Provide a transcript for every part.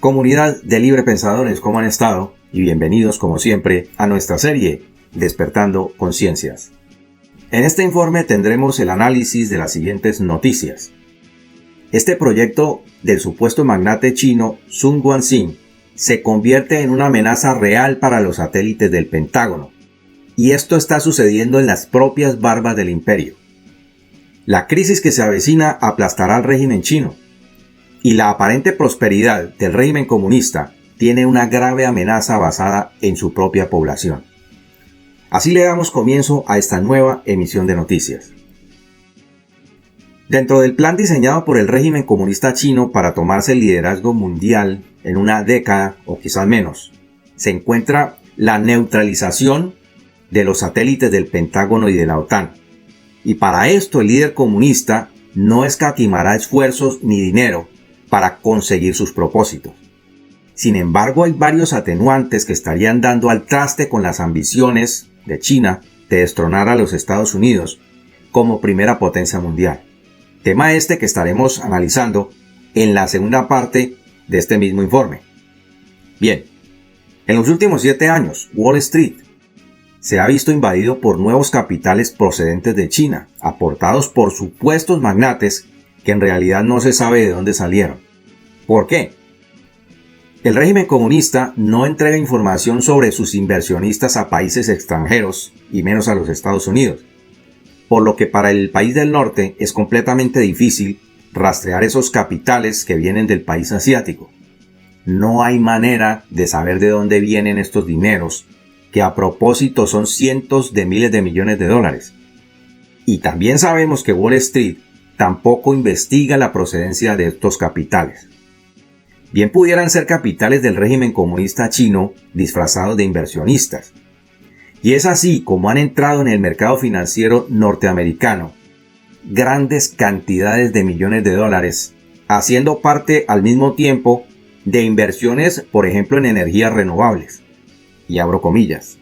Comunidad de libre pensadores, ¿cómo han estado? Y bienvenidos como siempre a nuestra serie Despertando Conciencias. En este informe tendremos el análisis de las siguientes noticias. Este proyecto del supuesto magnate chino Sun Guangxin se convierte en una amenaza real para los satélites del Pentágono, y esto está sucediendo en las propias barbas del imperio. La crisis que se avecina aplastará al régimen chino, y la aparente prosperidad del régimen comunista tiene una grave amenaza basada en su propia población. Así le damos comienzo a esta nueva emisión de noticias. Dentro del plan diseñado por el régimen comunista chino para tomarse el liderazgo mundial en una década o quizás menos, se encuentra la neutralización de los satélites del Pentágono y de la OTAN. Y para esto el líder comunista no escatimará esfuerzos ni dinero para conseguir sus propósitos. Sin embargo, hay varios atenuantes que estarían dando al traste con las ambiciones de China de destronar a los Estados Unidos como primera potencia mundial. Tema este que estaremos analizando en la segunda parte de este mismo informe. Bien, en los últimos 7 años, Wall Street se ha visto invadido por nuevos capitales procedentes de China, aportados por supuestos magnates que en realidad no se sabe de dónde salieron. ¿Por qué? El régimen comunista no entrega información sobre sus inversionistas a países extranjeros y menos a los Estados Unidos, por lo que para el país del norte es completamente difícil rastrear esos capitales que vienen del país asiático. No hay manera de saber de dónde vienen estos dineros, que a propósito son cientos de miles de millones de dólares. Y también sabemos que Wall Street tampoco investiga la procedencia de estos capitales. Bien pudieran ser capitales del régimen comunista chino disfrazados de inversionistas. Y es así como han entrado en el mercado financiero norteamericano grandes cantidades de millones de dólares, haciendo parte al mismo tiempo de inversiones, por ejemplo, en energías renovables. Y abro comillas.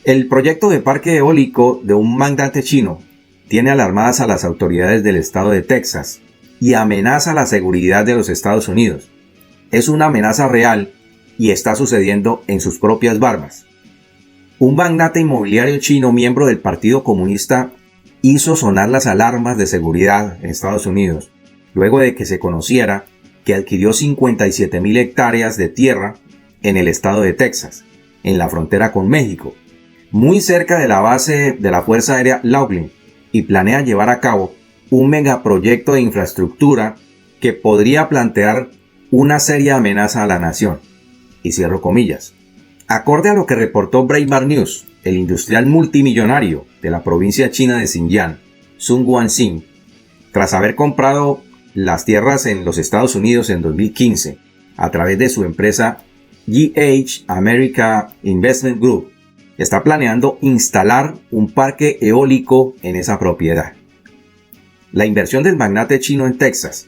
El proyecto de parque eólico de un magnate chino tiene alarmadas a las autoridades del estado de Texas y amenaza la seguridad de los Estados Unidos. Es una amenaza real y está sucediendo en sus propias barbas. Un magnate inmobiliario chino miembro del Partido Comunista hizo sonar las alarmas de seguridad en Estados Unidos, luego de que se conociera que adquirió 57,000 hectáreas de tierra en el estado de Texas, en la frontera con México, muy cerca de la base de la Fuerza Aérea Laughlin, y planea llevar a cabo un megaproyecto de infraestructura que podría plantear una seria amenaza a la nación. Y cierro comillas. Acorde a lo que reportó Breitbart News, el industrial multimillonario de la provincia china de Xinjiang, Sun Guangxin, tras haber comprado las tierras en los Estados Unidos en 2015 a través de su empresa GH America Investment Group, está planeando instalar un parque eólico en esa propiedad. La inversión del magnate chino en Texas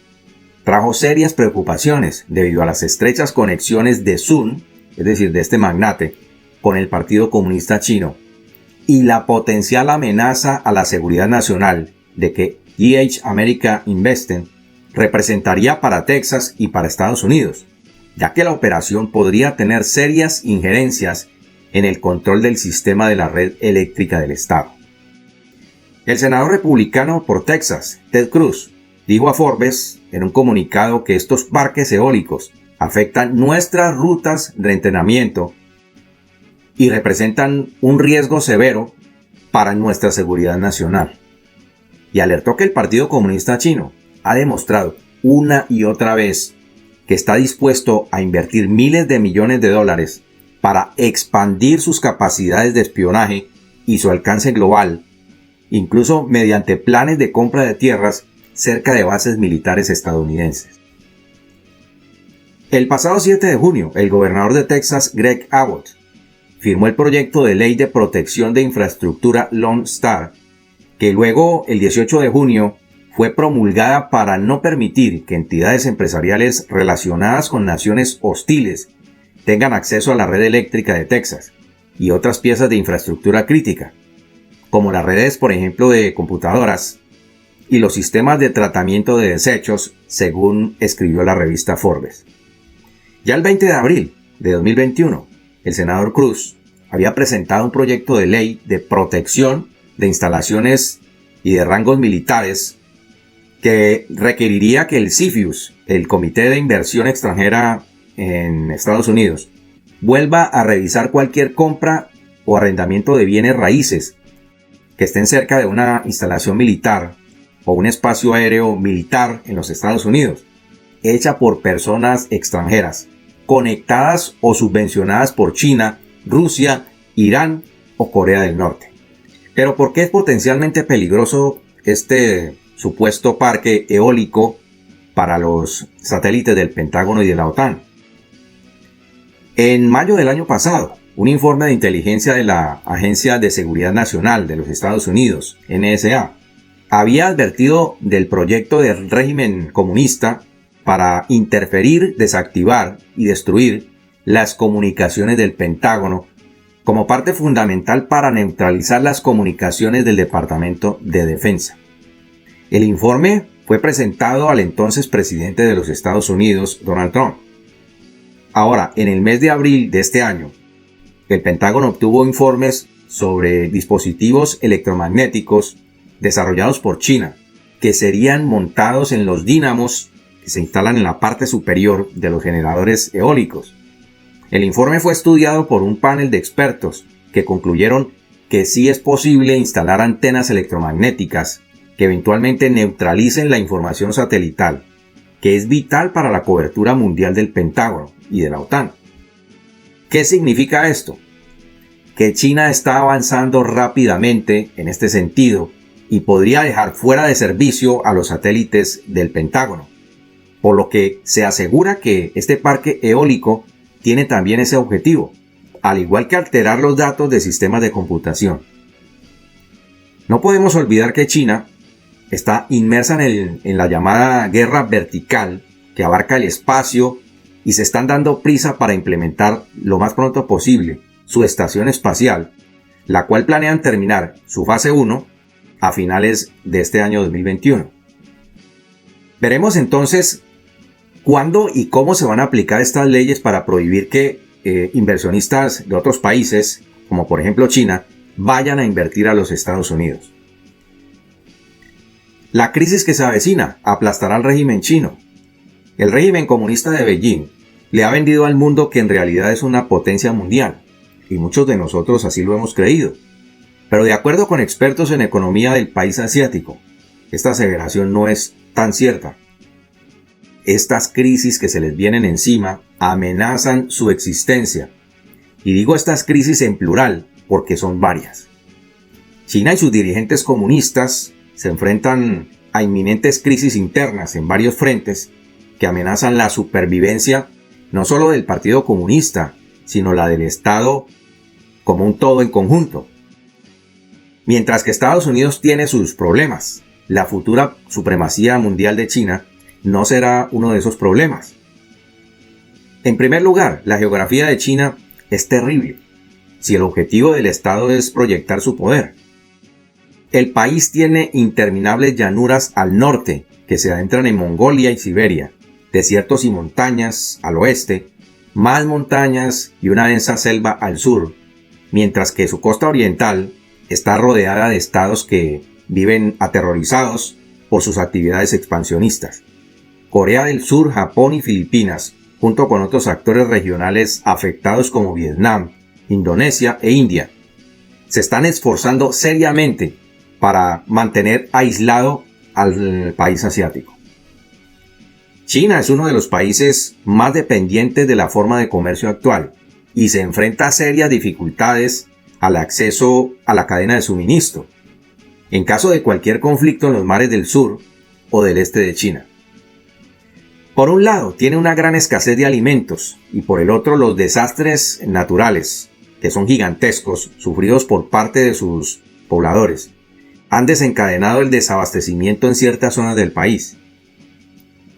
trajo serias preocupaciones debido a las estrechas conexiones de Sun, es decir, de este magnate, con el Partido Comunista Chino, y la potencial amenaza a la seguridad nacional de que GH America Investment representaría para Texas y para Estados Unidos, ya que la operación podría tener serias injerencias en el control del sistema de la red eléctrica del estado. El senador republicano por Texas, Ted Cruz, dijo a Forbes en un comunicado que estos parques eólicos afectan nuestras rutas de entrenamiento y representan un riesgo severo para nuestra seguridad nacional. Y alertó que el Partido Comunista Chino ha demostrado una y otra vez que está dispuesto a invertir miles de millones de dólares para expandir sus capacidades de espionaje y su alcance global, incluso mediante planes de compra de tierras cerca de bases militares estadounidenses. El pasado 7 de junio, el gobernador de Texas, Greg Abbott, firmó el proyecto de ley de protección de infraestructura Lone Star, que luego, el 18 de junio, fue promulgada para no permitir que entidades empresariales relacionadas con naciones hostiles tengan acceso a la red eléctrica de Texas y otras piezas de infraestructura crítica, como las redes, por ejemplo, de computadoras y los sistemas de tratamiento de desechos, según escribió la revista Forbes. Ya el 20 de abril de 2021, el senador Cruz había presentado un proyecto de ley de protección de instalaciones y de rangos militares que requeriría que el CFIUS, el Comité de Inversión Extranjera en Estados Unidos, vuelva a revisar cualquier compra o arrendamiento de bienes raíces que estén cerca de una instalación militar o un espacio aéreo militar en los Estados Unidos, hecha por personas extranjeras, conectadas o subvencionadas por China, Rusia, Irán o Corea del Norte. Pero ¿por qué es potencialmente peligroso este supuesto parque eólico para los satélites del Pentágono y de la OTAN? En mayo del año pasado, un informe de inteligencia de la Agencia de Seguridad Nacional de los Estados Unidos, NSA, había advertido del proyecto del régimen comunista para interferir, desactivar y destruir las comunicaciones del Pentágono como parte fundamental para neutralizar las comunicaciones del Departamento de Defensa. El informe fue presentado al entonces presidente de los Estados Unidos, Donald Trump. Ahora, en el mes de abril de este año, el Pentágono obtuvo informes sobre dispositivos electromagnéticos desarrollados por China, que serían montados en los dínamos que se instalan en la parte superior de los generadores eólicos. El informe fue estudiado por un panel de expertos que concluyeron que sí es posible instalar antenas electromagnéticas que eventualmente neutralicen la información satelital, que es vital para la cobertura mundial del Pentágono y de la OTAN. ¿Qué significa esto? Que China está avanzando rápidamente en este sentido y podría dejar fuera de servicio a los satélites del Pentágono, por lo que se asegura que este parque eólico tiene también ese objetivo, al igual que alterar los datos de sistemas de computación. No podemos olvidar que China está inmersa en la llamada guerra vertical que abarca el espacio y se están dando prisa para implementar lo más pronto posible su estación espacial, la cual planean terminar su fase 1 a finales de este año 2021. Veremos entonces cuándo y cómo se van a aplicar estas leyes para prohibir que inversionistas de otros países, como por ejemplo China, vayan a invertir a los Estados Unidos. La crisis que se avecina aplastará al régimen chino. El régimen comunista de Beijing le ha vendido al mundo que en realidad es una potencia mundial, y muchos de nosotros así lo hemos creído. Pero de acuerdo con expertos en economía del país asiático, esta aseveración no es tan cierta. Estas crisis que se les vienen encima amenazan su existencia. Y digo estas crisis en plural porque son varias. China y sus dirigentes comunistas se enfrentan a inminentes crisis internas en varios frentes que amenazan la supervivencia no solo del Partido Comunista, sino la del Estado como un todo en conjunto. Mientras que Estados Unidos tiene sus problemas, la futura supremacía mundial de China no será uno de esos problemas. En primer lugar, la geografía de China es terrible, si el objetivo del Estado es proyectar su poder. El país tiene interminables llanuras al norte, que se adentran en Mongolia y Siberia, desiertos y montañas al oeste, más montañas y una densa selva al sur, mientras que su costa oriental está rodeada de estados que viven aterrorizados por sus actividades expansionistas. Corea del Sur, Japón y Filipinas, junto con otros actores regionales afectados como Vietnam, Indonesia e India, se están esforzando seriamente para mantener aislado al país asiático. China es uno de los países más dependientes de la forma de comercio actual y se enfrenta a serias dificultades al acceso a la cadena de suministro, en caso de cualquier conflicto en los mares del sur o del este de China. Por un lado, tiene una gran escasez de alimentos y por el otro los desastres naturales, que son gigantescos, sufridos por parte de sus pobladores, han desencadenado el desabastecimiento en ciertas zonas del país.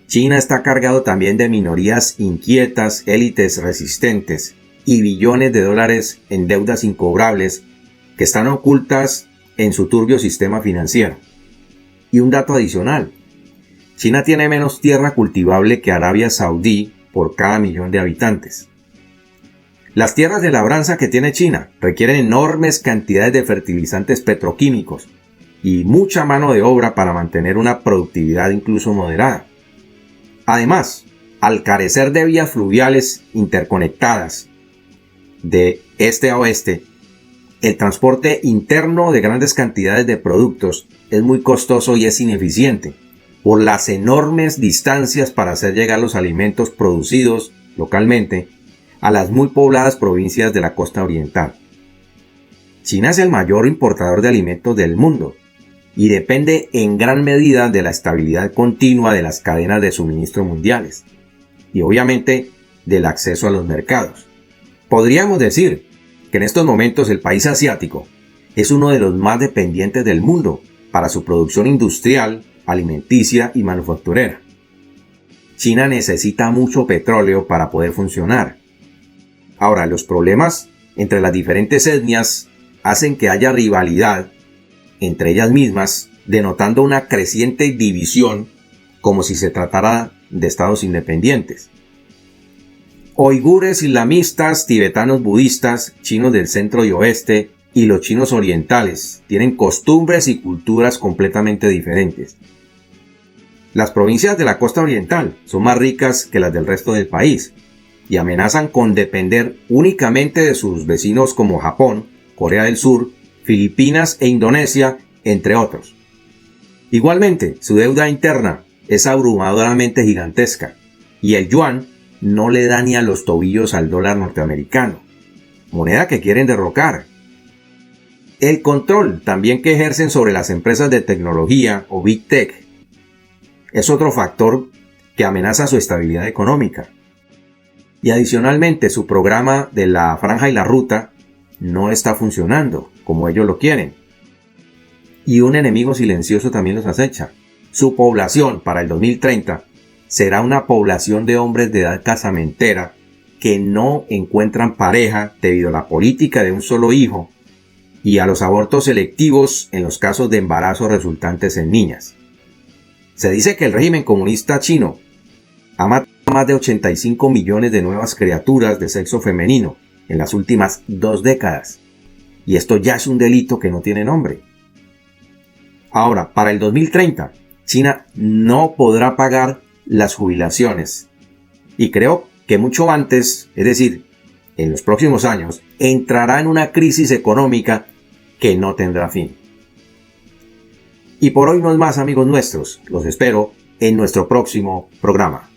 China está cargado también de minorías inquietas, élites resistentes y billones de dólares en deudas incobrables que están ocultas en su turbio sistema financiero. Y un dato adicional: China tiene menos tierra cultivable que Arabia Saudí, por cada millón de habitantes. Las tierras de labranza que tiene China requieren enormes cantidades de fertilizantes petroquímicos y mucha mano de obra para mantener una productividad incluso moderada. Además, al carecer de vías fluviales interconectadas de este a oeste, el transporte interno de grandes cantidades de productos es muy costoso y es ineficiente por las enormes distancias para hacer llegar los alimentos producidos localmente a las muy pobladas provincias de la costa oriental. China es el mayor importador de alimentos del mundo y depende en gran medida de la estabilidad continua de las cadenas de suministro mundiales y obviamente del acceso a los mercados. Podríamos decir que en estos momentos el país asiático es uno de los más dependientes del mundo para su producción industrial, alimenticia y manufacturera. China necesita mucho petróleo para poder funcionar. Ahora, los problemas entre las diferentes etnias hacen que haya rivalidad entre ellas mismas, denotando una creciente división como si se tratara de estados independientes. Uigures islamistas, tibetanos budistas, chinos del centro y oeste y los chinos orientales tienen costumbres y culturas completamente diferentes. Las provincias de la costa oriental son más ricas que las del resto del país y amenazan con depender únicamente de sus vecinos como Japón, Corea del Sur, Filipinas e Indonesia, entre otros. Igualmente, su deuda interna es abrumadoramente gigantesca y el yuan no le da ni a los tobillos al dólar norteamericano, moneda que quieren derrocar. El control también que ejercen sobre las empresas de tecnología o Big Tech es otro factor que amenaza su estabilidad económica. Y adicionalmente su programa de la Franja y la Ruta no está funcionando como ellos lo quieren. Y un enemigo silencioso también los acecha. Su población para el 2030 será una población de hombres de edad casamentera que no encuentran pareja debido a la política de un solo hijo y a los abortos selectivos en los casos de embarazos resultantes en niñas. Se dice que el régimen comunista chino ha matado a más de 85 millones de nuevas criaturas de sexo femenino en las últimas 2 décadas. Y esto ya es un delito que no tiene nombre. Ahora, para el 2030, China no podrá pagar las jubilaciones. Y creo que mucho antes, es decir, en los próximos años, entrará en una crisis económica que no tendrá fin. Y por hoy no es más, amigos nuestros. Los espero en nuestro próximo programa.